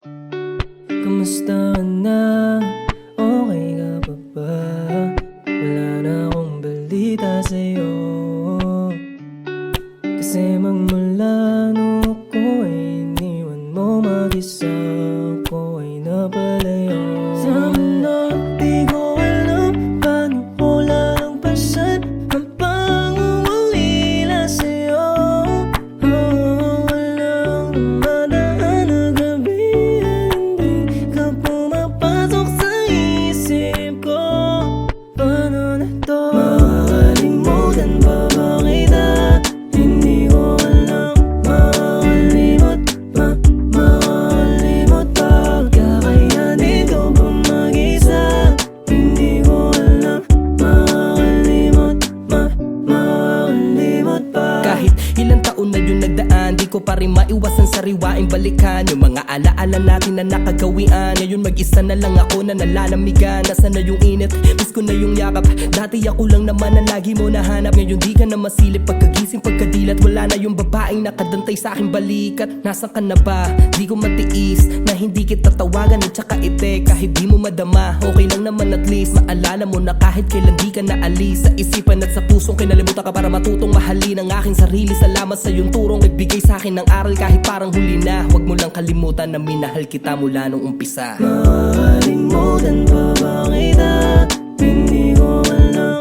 Kamusta ka na? Okay ka pa ba? Wala na akong balita sa'yo. Kasi magmula nung ako ay iniwan mo mag-isa, ako ay napalayo. Sa mundo di ko alam paano ko lalampasan ang pangungulila sa'yo. Walang dumadaan na gabi, hindi ka pumapasok sa isip ko. Paano na to? Makakalimutan pa ba kita? Hindi ko alam. Makakalimot pa. Kakayanin ko ba mag-isa? Hindi ko alam. Makakalimot pa. Kahit ilang taon na yun nagdaan, di ko pa rin maiwasan sariwaing balikan yung mga alaala natin na nakagawian. Ngayon mag-isa na lang ako na nalalamigan. Nasa na yung init, miss ko na yung yakap. Dati ako lang naman ang lagi mo nahanap. Ngayon di ka na masilip, pagkagising pagkadilat. Wala na yung babaeng nakadantay sa aking balikat. Nasaan ka na ba? Di ko matiis na hindi kita tawagan at saka ite. Kahit di mo madama, okay lang naman at least. Maalala mo na kahit kailan di ka naalis. Sa isipan at sa pusong kinalimutan ka para matutong mahalin ang aking sarili. Salamat sa iyong turong nagbigay sa akin ng aral kahit parang huli na. Huwag mo lang kalimutan na minahal kita mula nung umpisa. Makakalimutan pa ba kita? Hindi ko alam.